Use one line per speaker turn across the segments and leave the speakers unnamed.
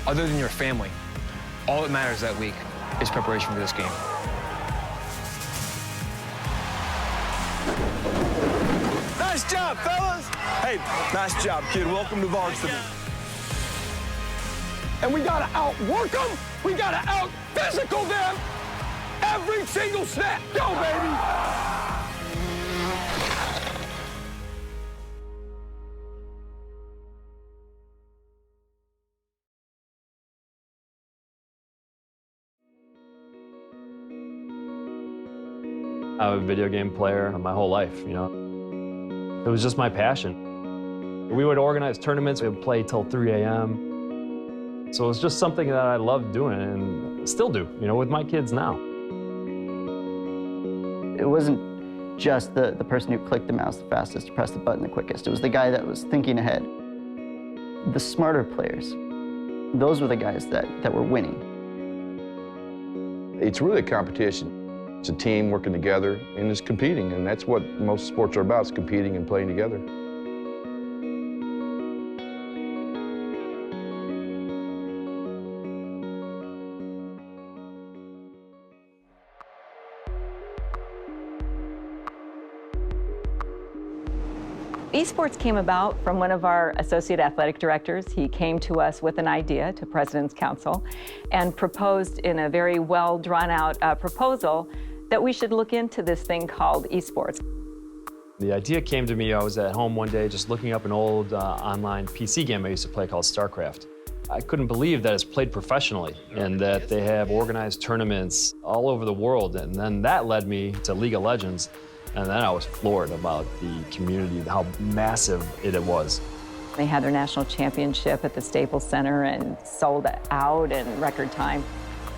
other than your family, all that matters that week is preparation for this game.
Nice job, fellas. Hey, nice job, kid. Welcome to Varsity. And we gotta outwork them. We gotta out-physical them every single snap. Go, baby.
I'm a video game player my whole life, you know. It was just my passion. We would organize tournaments, we would play till 3 a.m. So it was just something that I loved doing and still do, you know, with my kids now.
It wasn't just the person who clicked the mouse the fastest, pressed the button the quickest. It was the guy that was thinking ahead. The smarter players, those were the guys that were winning.
It's really a competition. It's a team working together and it's competing, and that's what most sports are about, is competing and playing together.
eSports came about from one of our associate athletic directors. He came to us with an idea to President's Council and proposed in a very well drawn out proposal that we should look into this thing called eSports.
The idea came to me, I was at home one day just looking up an old online PC game I used to play called StarCraft. I couldn't believe that it's played professionally and that they have organized tournaments all over the world. And then that led me to League of Legends. And then I was floored about the community, how massive it was.
They had their national championship at the Staples Center and sold out in record time.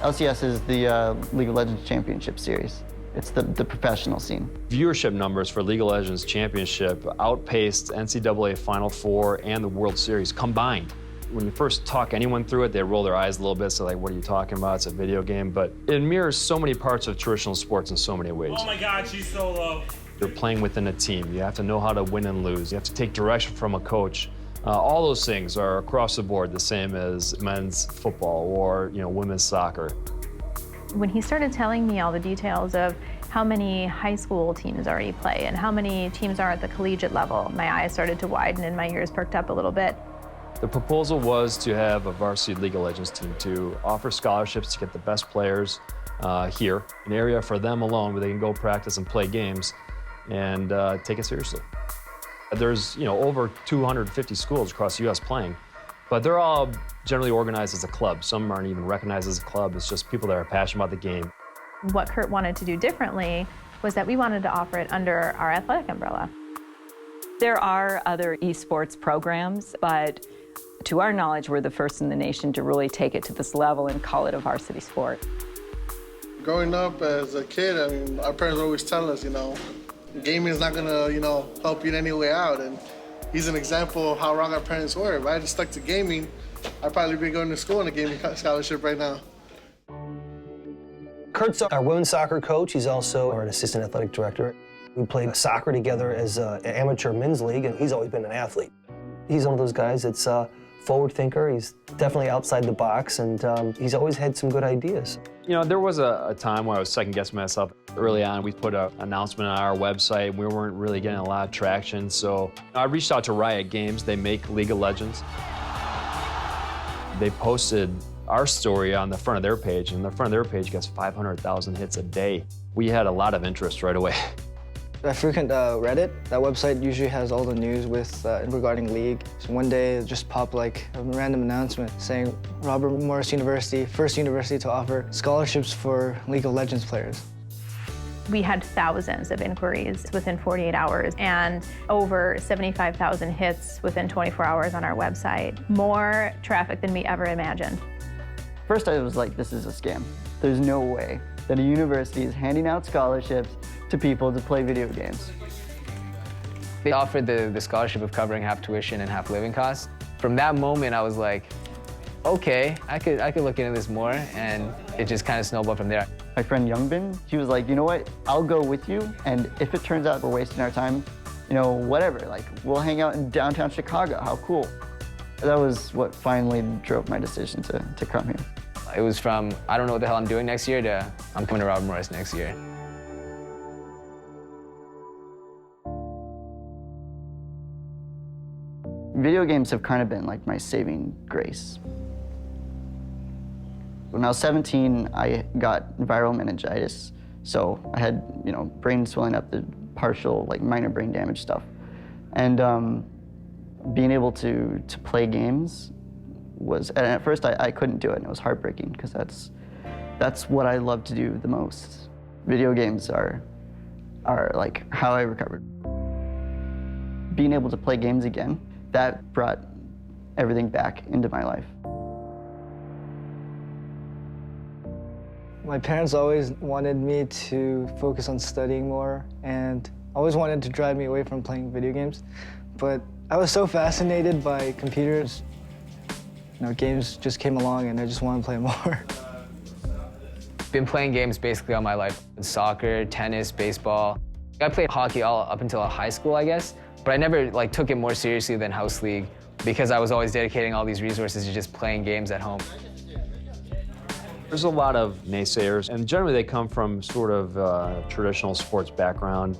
LCS is the League of Legends Championship Series. It's the professional scene.
Viewership numbers for League of Legends Championship outpaced NCAA Final Four and the World Series combined. When you first talk anyone through it, they roll their eyes a little bit, so like, what are you talking about? It's a video game, but it mirrors so many parts of traditional sports in so many ways.
Oh my God, she's so low.
You're playing within a team. You have to know how to win and lose. You have to take direction from a coach. All those things are across the board the same as men's football or, you know, women's soccer.
When he started telling me all the details of how many high school teams already play and how many teams are at the collegiate level, my eyes started to widen and my ears perked up a little bit.
The proposal was to have a varsity League of Legends team to offer scholarships to get the best players here, an area for them alone where they can go practice and play games and take it seriously. There's, you know, over 250 schools across the U.S. playing, but they're all generally organized as a club. Some aren't even recognized as a club. It's just people that are passionate about the game.
What Kurt wanted to do differently was that we wanted to offer it under our athletic umbrella.
There are other esports programs, but to our knowledge, we're the first in the nation to really take it to this level and call it a varsity sport.
Growing up as a kid, I mean, our parents always tell us, you know, gaming is not gonna, you know, help you in any way out. And he's an example of how wrong our parents were. If I had just stuck to gaming, I'd probably be going to school on a gaming scholarship right now.
Kurt's our women's soccer coach. He's also our assistant athletic director. We played soccer together as an amateur men's league, and he's always been an athlete. He's one of those guys that's forward thinker. He's definitely outside the box, and he's always had some good ideas.
You know, there was a time where I was second-guessing myself. Early on, we put an announcement on our website. We weren't really getting a lot of traction, so I reached out to Riot Games. They make League of Legends. They posted our story on the front of their page, and the front of their page gets 500,000 hits a day. We had a lot of interest right away.
I frequent Reddit. That website usually has all the news with regarding League. So one day it just popped like a random announcement saying Robert Morris University, first university to offer scholarships for League of Legends players.
We had thousands of inquiries within 48 hours and over 75,000 hits within 24 hours on our website. More traffic than we ever imagined.
First I was like, this is a scam. There's no way that a university is handing out scholarships to people to play video games.
They offered the scholarship of covering half tuition and half living costs. From that moment, I was like, okay, I could look into this more, and it just kind of snowballed from there.
My friend Youngbin, she was like, you know what, I'll go with you, and if it turns out we're wasting our time, you know, whatever, like, we'll hang out in downtown Chicago, how cool. That was what finally drove my decision to come here.
It was from, I don't know what the hell I'm doing next year, to I'm coming to Robert Morris next year.
Video games have kind of been like my saving grace. When I was 17, I got viral meningitis. So I had, brain swelling up, the partial, minor brain damage stuff. And being able to play games was, and at first I couldn't do it, and it was heartbreaking, because that's what I love to do the most. Video games are like how I recovered. Being able to play games again, that brought everything back into my life.
My parents always wanted me to focus on studying more and always wanted to drive me away from playing video games. But I was so fascinated by computers. Games just came along and I just wanted to play more.
Been playing games basically all my life. Soccer, tennis, baseball. I played hockey all up until high school, I guess. But I never took it more seriously than House League because I was always dedicating all these resources to just playing games at home.
There's a lot of naysayers, and generally they come from sort of traditional sports background.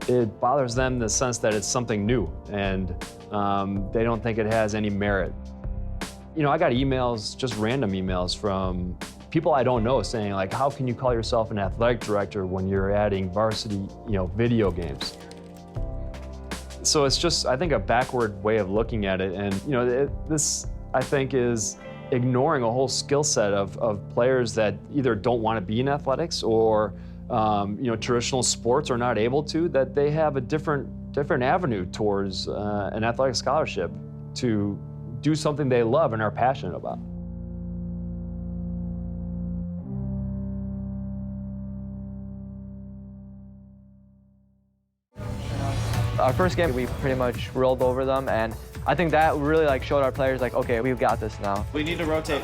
It bothers them in the sense that it's something new, and they don't think it has any merit. I got emails, just random emails from people I don't know saying, how can you call yourself an athletic director when you're adding varsity, video games? So it's just, I think, a backward way of looking at it, and this, I think, is ignoring a whole skill set of players that either don't want to be in athletics or traditional sports are not able to, that they have a different avenue towards an athletic scholarship to do something they love and are passionate about.
Our first game, we pretty much rolled over them, and I think that really showed our players okay, we've got this now.
We need to rotate,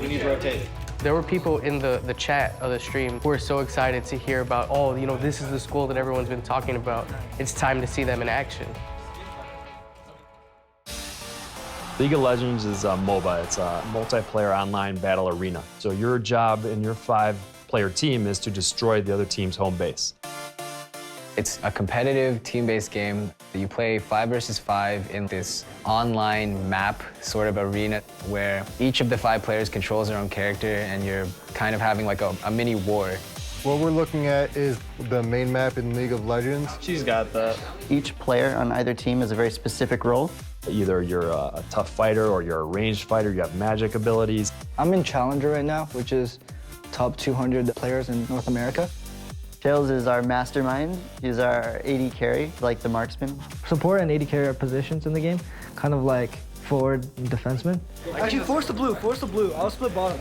There were people in the chat of the stream who were so excited to hear about, this is the school that everyone's been talking about. It's time to see them in action.
League of Legends is a MOBA. It's a multiplayer online battle arena. So your job in your 5-player team is to destroy the other team's home base.
It's a competitive team-based game. You play 5 versus 5 in this online map sort of arena where each of the 5 players controls their own character and you're kind of having a mini war.
What we're looking at is the main map in League of Legends.
She's got that.
Each player on either team has a very specific role.
Either you're a tough fighter or you're a ranged fighter, you have magic abilities.
I'm in Challenger right now, which is top 200 players in North America.
Tails is our mastermind. He's our AD carry, like the marksman.
Support and AD carry are positions in the game, kind of like forward and defenseman.
Actually, force the blue, I'll split bottom.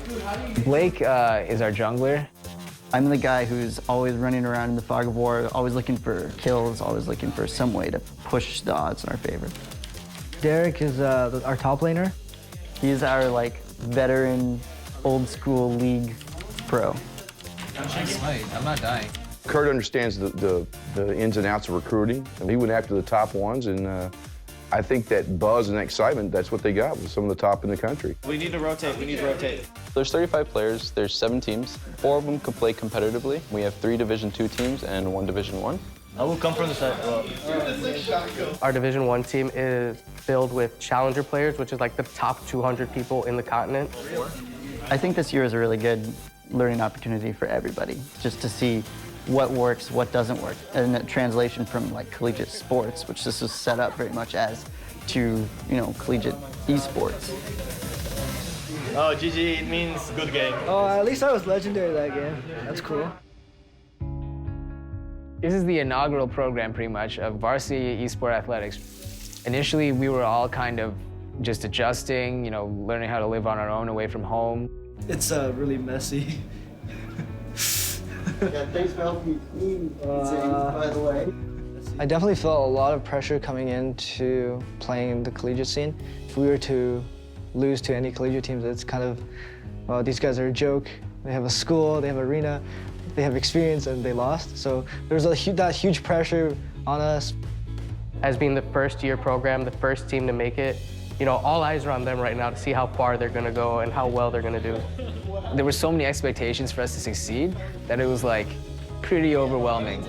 Blake is our jungler.
I'm the guy who's always running around in the fog of war, always looking for kills, always looking for some way to push the odds in our favor.
Derek is our top laner.
He's our veteran, old school league pro.
I'm not dying.
Kurt understands the ins and outs of recruiting. He went after the top ones, and I think that buzz and excitement, that's what they got with some of the top in the country.
We need to rotate,
There's 35 players, there's 7 teams. 4 of them could play competitively. We have 3 Division II teams and 1 Division I.
I will come from the side.
Our Division I team is filled with challenger players, which is the top 200 people in the continent.
I think this year is a really good learning opportunity for everybody, just to see what works, what doesn't work, and that translation from collegiate sports, which this was set up very much as, to collegiate eSports.
Oh, GG, it means good game.
Oh, at least I was legendary that game. That's cool.
This is the inaugural program, pretty much, of varsity eSport athletics. Initially, we were all kind of just adjusting, learning how to live on our own away from home.
It's really messy.
Yeah, thanks for helping me clean things, by the way.
I definitely felt a lot of pressure coming into playing the collegiate scene. If we were to lose to any collegiate teams, it's kind of, well, these guys are a joke. They have a school, they have an arena, they have experience, and they lost. So there's that huge pressure on us.
As being the first-year program, the first team to make it, you know, all eyes are on them right now to see how far they're going to go and how well they're going to do.
There were so many expectations for us to succeed that it was like pretty overwhelming.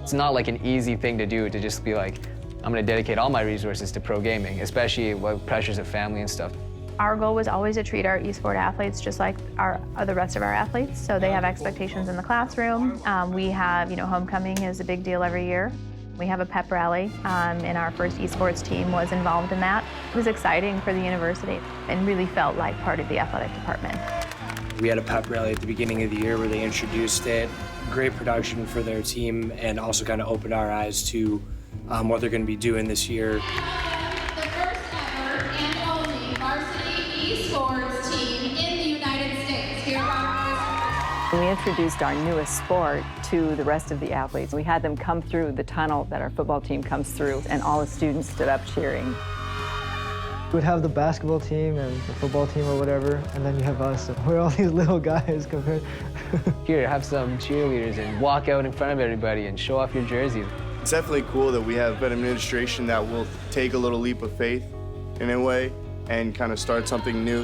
It's not like an easy thing to do to just be like, I'm going to dedicate all my resources to pro gaming, especially with pressures of family and stuff.
Our goal was always to treat our eSport athletes just like the rest of our athletes. So they have expectations in the classroom. We have, homecoming is a big deal every year. We have a pep rally, and our first eSports team was involved in that. It was exciting for the university and really felt like part of the athletic department.
We had a pep rally at the beginning of the year where they introduced it. Great production for their team, and also kind of opened our eyes to what they're going to be doing this year.
The first ever and only varsity eSports team in the United States. Here are
We introduced our newest sport to the rest of the athletes. We had them come through the tunnel that our football team comes through, and all the students stood up cheering.
We'd have the basketball team and the football team or whatever, and then you have us. We're all these little guys compared.
Here, have some cheerleaders and walk out in front of everybody and show off your jersey.
It's definitely cool that we have an administration that will take a little leap of faith in a way and kind of start something new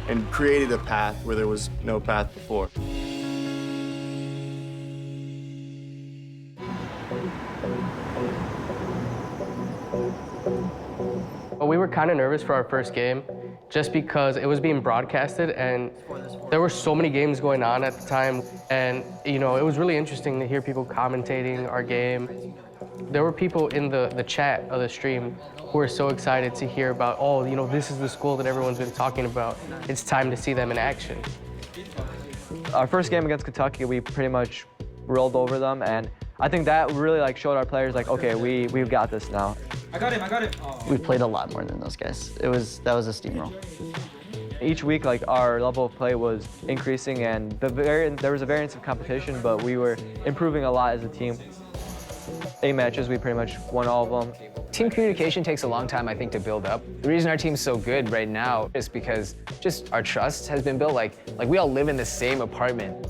and created a path where there was no path before.
We were kind of nervous for our first game just because it was being broadcasted and there were so many games going on at the time. And, it was really interesting to hear people commentating our game. There were people in the chat of the stream who were so excited to hear about, this is the school that everyone's been talking about. It's time to see them in action.
Our first game against Kentucky, we pretty much rolled over them, and I think that really showed our players okay, we've got this now.
I got it. Oh.
We played a lot more than those guys. That was a steamroll.
Each week, our level of play was increasing, and there was a variance of competition, but we were improving a lot as a team. 8 matches, we pretty much won all of them.
Team communication takes a long time, I think, to build up. The reason our team's so good right now is because just our trust has been built. Like we all live in the same apartment.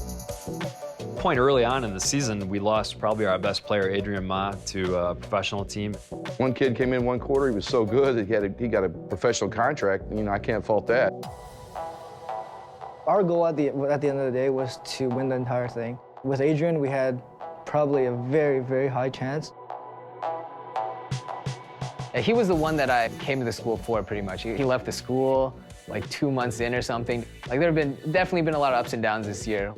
Point early on in the season, we lost probably our best player, Adrian Ma, to a professional team.
One kid came in one quarter, he was so good that he got a professional contract. I can't fault that.
Our goal at the end of the day was to win the entire thing. With Adrian, we had probably a very, very high chance.
He was the one that I came to the school for, pretty much. He left the school 2 months in or something. There have definitely been a lot of ups and downs this year.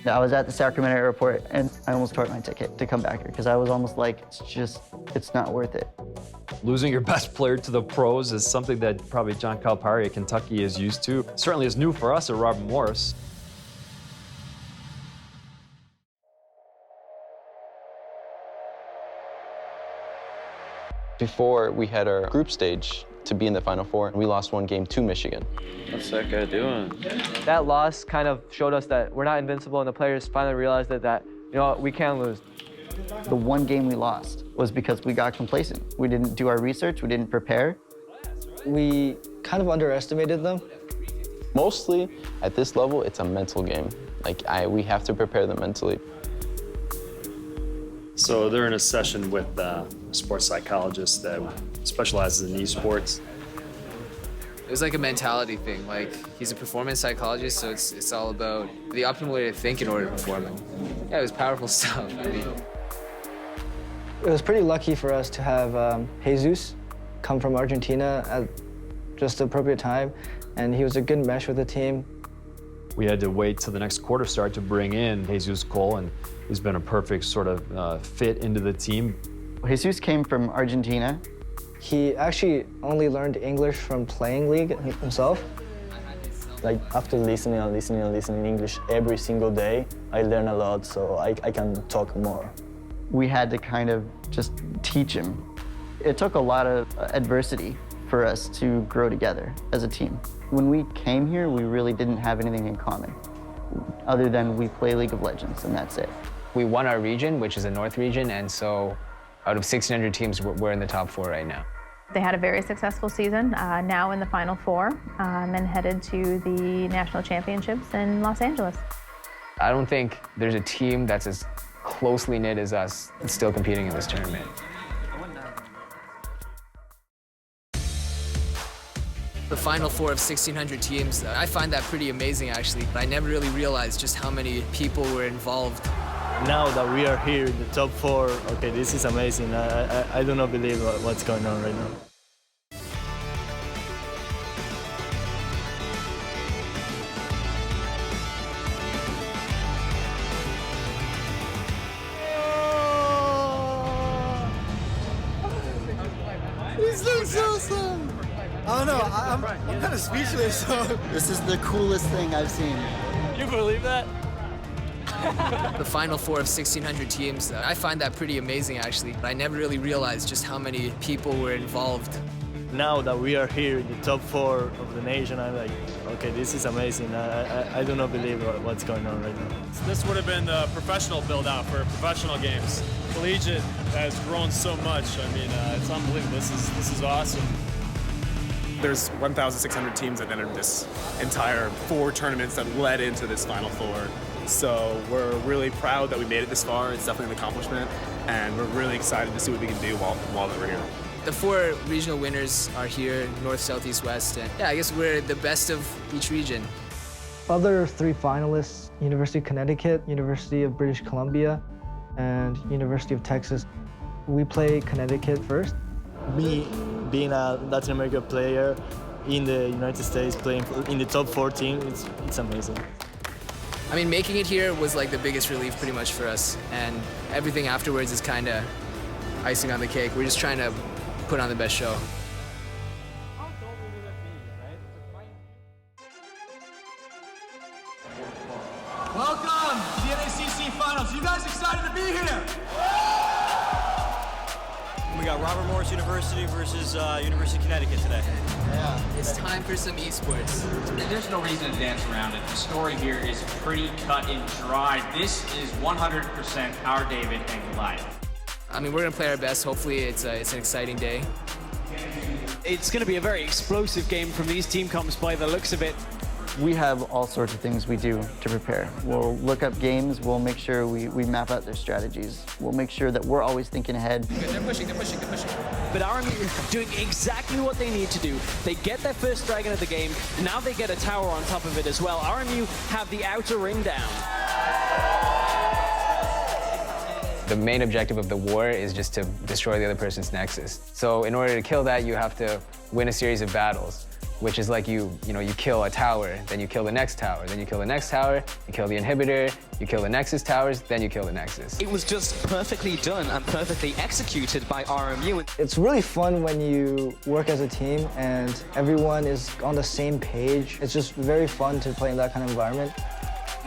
I was at the Sacramento airport and I almost tore my ticket to come back here because I was almost like, it's not worth it.
Losing your best player to the pros is something that probably John Calipari at Kentucky is used to. Certainly is new for us at Robert Morris.
Before we had our group stage to be in the Final Four, we lost one game to Michigan.
What's that guy doing?
That loss kind of showed us that we're not invincible, and the players finally realized that we can lose.
The one game we lost was because we got complacent. We didn't do our research, we didn't prepare.
We kind of underestimated them.
Mostly, at this level, it's a mental game. We have to prepare them mentally.
So they're in a session with a sports psychologist that specializes in eSports.
It was like a mentality thing. He's a performance psychologist, so it's all about the optimal way to think in order to perform. Yeah, it was powerful stuff.
It was pretty lucky for us to have Jesus come from Argentina at just the appropriate time, and he was a good mesh with the team.
We had to wait till the next quarter start to bring in Jesus Cole, and he's been a perfect sort of fit into the team.
Jesus came from Argentina.
He actually only learned English from playing League himself.
After listening English every single day, I learn a lot, so I can talk more.
We had to kind of just teach him. It took a lot of adversity for us to grow together as a team. When we came here, we really didn't have anything in common, other than we play League of Legends, and that's it.
We won our region, which is the North region, and so out of 1,600 teams, we're in the top 4 right now.
They had a very successful season, now in the Final Four, and headed to the national championships in Los Angeles.
I don't think there's a team that's as closely knit as us that's still competing in this tournament. The Final Four of 1,600 teams, I find that pretty amazing, actually. I never really realized just how many people were involved.
Now that we are here in the top 4, okay, this is amazing. I do not believe what's going on right now.
This looks awesome! I don't know, I'm kind of speechless.
This is the coolest thing I've seen.
You believe that? The Final Four of 1,600 teams, I find that pretty amazing, actually. I never really realized just how many people were involved.
Now that we are here in the top 4 of the nation, I'm like, okay, this is amazing. I do not believe what's going on right now.
This would have been the professional build-out for professional games. Collegiate has grown so much. I mean, it's unbelievable. This is awesome.
There's 1,600 teams that entered this entire 4 tournaments that led into this Final Four. So we're really proud that we made it this far. It's definitely an accomplishment, and we're really excited to see what we can do while we're here.
The 4 regional winners are here, North, South, East, West, and yeah, I guess we're the best of each region.
Other 3 finalists, University of Connecticut, University of British Columbia, and University of Texas. We play Connecticut first.
Me, being a Latin American player in the United States, playing in the top 4 team, it's amazing.
I mean, making it here was like the biggest relief pretty much for us, and everything afterwards is kind of icing on the cake. We're just trying to put on the best show.
Welcome to the NACC Finals. You guys excited to be here?
We got Robert Morris University versus University of Connecticut today.
Yeah. It's time for some eSports.
There's no reason to dance around it. The story here is pretty cut and dry. This is 100% our David and Goliath.
I mean, we're going to play our best. Hopefully it's an exciting day.
It's going to be a very explosive game from these team comps by the looks of it.
We have all sorts of things we do to prepare. We'll look up games, we'll make sure we map out their strategies. We'll make sure that we're always thinking ahead.
They're pushing.
But RMU doing exactly what they need to do. They get their first dragon of the game, now they get a tower on top of it as well. RMU have the outer ring down.
The main objective of the war is just to destroy the other person's nexus. So in order to kill that, you have to win a series of battles, which is like you kill a tower, then you kill the next tower, then you kill the next tower, you kill the inhibitor, you kill the nexus towers, then you kill the nexus.
It was just perfectly done and perfectly executed by RMU.
It's really fun when you work as a team and everyone is on the same page. It's just very fun to play in that kind of environment.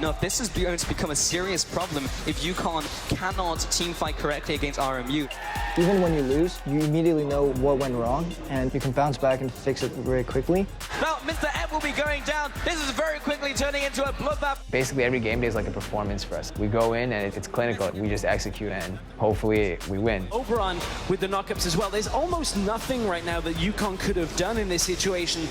No, this is going to become a serious problem if UConn cannot teamfight correctly against RMU.
Even when you lose, you immediately know what went wrong, and you can bounce back and fix it very quickly.
Now, Mr. F will be going down. This is very quickly turning into a bloodbath.
Basically, every game day is like a performance for us. We go in and it's clinical. We just execute and hopefully we win.
Oberon with the knockups as well. There's almost nothing right now that UConn could have done in this situation.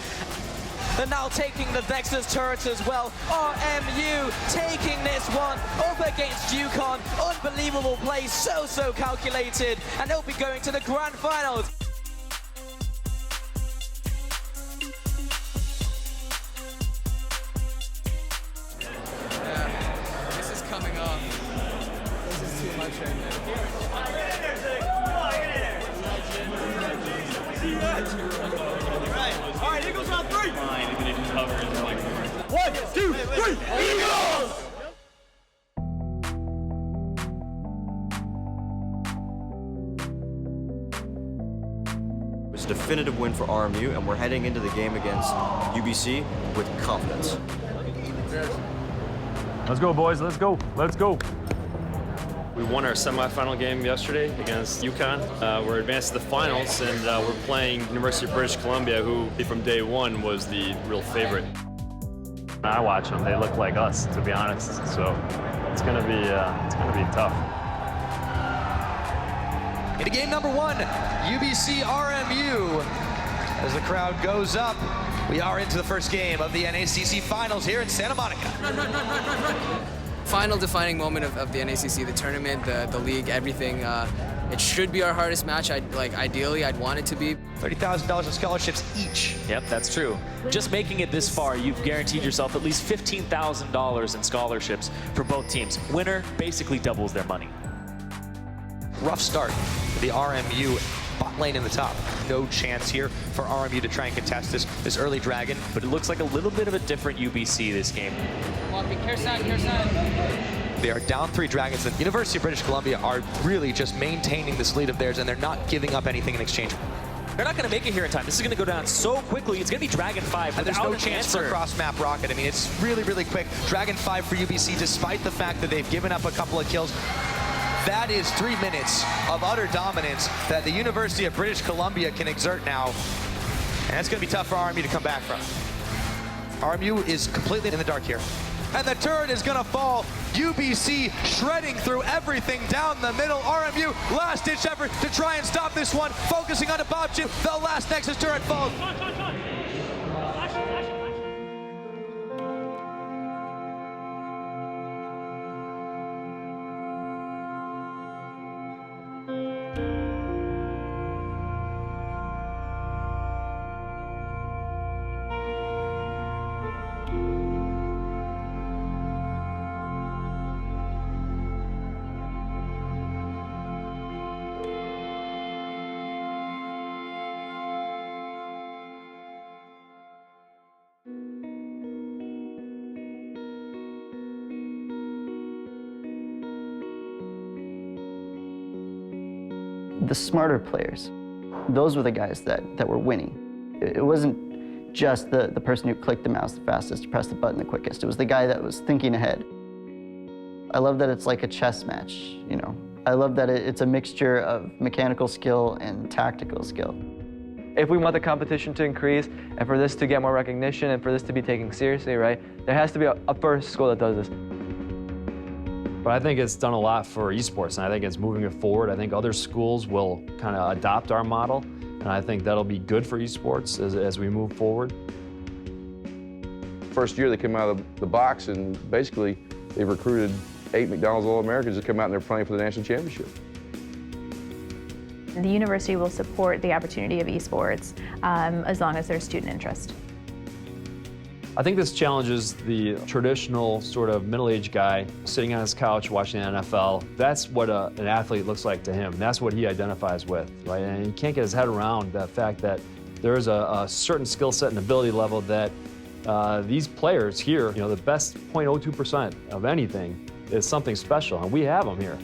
They're now taking the Nexus turrets as well. RMU taking this one up against UConn. Unbelievable play, so calculated. And they'll be going to the grand finals.
Yeah, this is coming off. This is too much right
All right, Eagles on 3.
Fine, if it just covers like
1, 2, 3, Eagles!
It's a definitive win for RMU, and we're heading into the game against UBC with confidence.
Let's go, boys. Let's go. Let's go.
We won our semifinal game yesterday against UConn. We're advanced to the finals, and we're playing University of British Columbia, who from day one was the real favorite.
I watch them. They look like us, to be honest. So it's gonna be tough.
Into game number 1, UBC RMU. As the crowd goes up, we are into the first game of the NACC Finals here in Santa Monica.
Final defining moment of the NACC, the tournament, the league, everything.
It should be our hardest match. Ideally, I'd want it to be.
$30,000 in scholarships each.
Yep, that's true. Just making it this far, you've guaranteed yourself at least $15,000 in scholarships for both teams. Winner basically doubles their money.
Rough start for the RMU bot lane in the top. No chance here for RMU to try and contest this early dragon.
But it looks like a little bit of a different UBC this game.
They are down 3 dragons. The University of British Columbia are really just maintaining this lead of theirs, and they're not giving up anything in exchange.
They're not going to make it here in time. This is going to go down so quickly. It's going to be Dragon 5.
And there's no chance for cross-map rocket. I mean, it's really, really quick. Dragon 5 for UBC, despite the fact that they've given up a couple of kills. That is 3 minutes of utter dominance that the University of British Columbia can exert now. And it's going to be tough for RMU to come back from. RMU is completely in the dark here. And the turret is going to fall. UBC shredding through everything down the middle. RMU, last-ditch effort to try and stop this one. Focusing on Ababchip. The last Nexus turret falls.
The smarter players, those were the guys that were winning. It wasn't just the person who clicked the mouse the fastest, pressed the button the quickest. It was the guy that was thinking ahead. I love that it's like a chess match, you know. I love that it's a mixture of mechanical skill and tactical skill.
If we want the competition to increase and for this to get more recognition and for this to be taken seriously, right, there has to be a first school that does this.
But I think it's done a lot for esports, and I think it's moving it forward. I think other schools will kind of adopt our model, and I think that'll be good for esports as we move forward.
First year they came out of the box, and basically they recruited 8 McDonald's All-Americans to come out and they're playing for the national championship.
The university will support the opportunity of esports as long as there's student interest.
I think this challenges the traditional sort of middle-aged guy sitting on his couch watching the NFL. That's what an athlete looks like to him. That's what he identifies with, right? And he can't get his head around the fact that there is a certain skill set and ability level that these players here, you know, the best 0.02% of anything is something special, and we have them here.